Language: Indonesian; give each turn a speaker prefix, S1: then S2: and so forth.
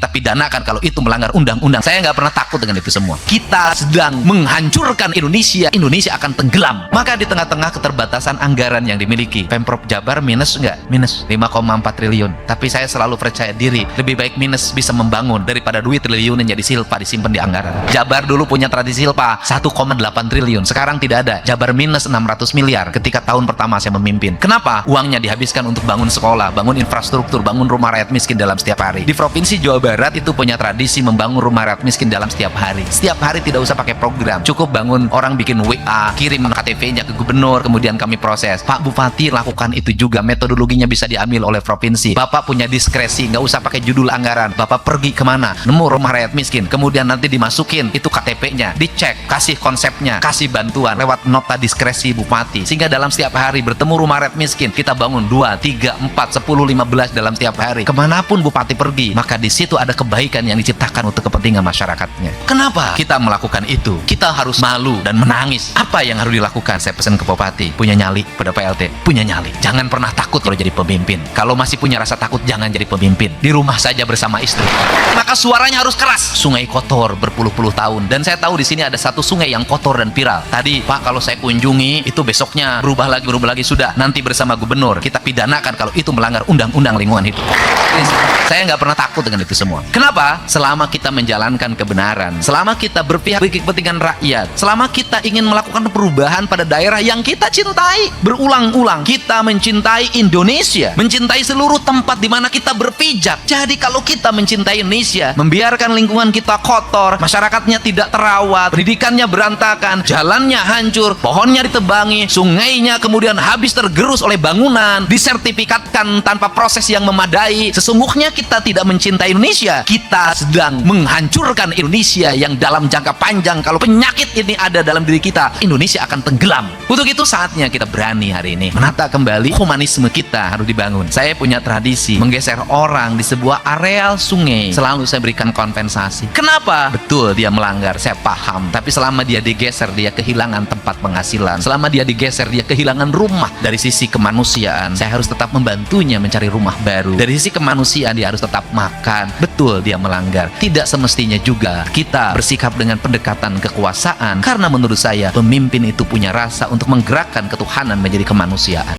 S1: kita pidanakan kalau itu melanggar undang-undang. Saya nggak pernah takut dengan itu semua. Kita sedang menghancurkan Indonesia. Indonesia akan tenggelam. Maka di tengah-tengah keterbatasan anggaran yang dimiliki, Pemprov Jabar minus nggak? Minus 5,4 triliun. Tapi saya selalu percaya diri, lebih baik minus bisa membangun daripada duit triliun yang jadi silpa disimpan di anggaran. Jabar dulu punya tradisi silpa 1,8 triliun. Sekarang tidak ada. Jabar minus 600 miliar ketika tahun pertama saya memimpin. Kenapa? Uangnya dihabiskan untuk bangun sekolah, bangun infrastruktur, bangun rumah rakyat miskin dalam setiap hari. Di Provinsi Jawa Barat itu punya tradisi membangun rumah rakyat miskin dalam setiap hari. Setiap hari tidak usah pakai program. Cukup bangun, orang bikin WA, kirim KTP-nya ke gubernur, kemudian kami proses. Pak Bupati lakukan itu juga. Metodologinya bisa diambil oleh provinsi. Bapak punya diskresi, nggak usah pakai judul anggaran. Bapak pergi kemana? Nemu rumah rakyat miskin. Kemudian nanti dimasukin itu KTP-nya, dicek, kasih konsepnya, kasih bantuan lewat nota diskresi Bupati. Sehingga dalam setiap hari bertemu rumah rakyat miskin, kita bangun 2, 3, 4, 10, 15 dalam setiap hari. Kemanapun Bupati pergi, maka di situ ada kebaikan yang diciptakan untuk kepentingan masyarakatnya. Kenapa kita melakukan itu? Kita harus malu dan menangis. Apa yang harus dilakukan? Saya pesan ke Bupati, punya nyali, pada PLT, punya nyali. Jangan pernah takut kalau jadi pemimpin. Kalau masih punya rasa takut, jangan jadi pemimpin. Di rumah saja bersama istri. Maka suaranya harus keras. Sungai kotor berpuluh-puluh tahun. Dan saya tahu di sini ada satu sungai yang kotor dan viral. Tadi, Pak, kalau saya kunjungi, itu besoknya berubah lagi. Sudah, nanti bersama gubernur, kita pidanakan kalau itu melanggar undang-undang lingkungan hidup. Saya nggak pernah takut dengan itu semua. Kenapa? Selama kita menjalankan kebenaran, selama kita berpihak bagi kepentingan rakyat, selama kita ingin melakukan perubahan pada daerah yang kita cintai, berulang-ulang kita mencintai Indonesia, mencintai seluruh tempat di mana kita berpijak. Jadi kalau kita mencintai Indonesia, membiarkan lingkungan kita kotor, masyarakatnya tidak terawat, pendidikannya berantakan, jalannya hancur, pohonnya ditebangi, sungainya kemudian habis tergerus oleh bangunan, disertifikatkan tanpa proses yang memadai, sesungguhnya kita tidak mencintai Indonesia. Kita sedang menghancurkan Indonesia yang dalam jangka panjang. Kalau penyakit ini ada dalam diri kita, Indonesia akan tenggelam. Untuk itu saatnya kita berani hari ini menata kembali humanisme kita harus dibangun. Saya punya tradisi menggeser orang di sebuah areal sungai. Selalu saya berikan kompensasi. Kenapa? Betul dia melanggar, saya paham. Tapi selama dia digeser, dia kehilangan tempat penghasilan. Selama dia digeser, dia kehilangan rumah. Dari sisi kemanusiaan, saya harus tetap membantunya mencari rumah baru. Dari sisi kemanusiaan, dia harus tetap makan. Betul dia melanggar. Tidak semestinya juga kita bersikap dengan pendekatan kekuasaan. Karena menurut saya, pemimpin itu punya rasa untuk menggerakkan ketuhanan menjadi kemanusiaan.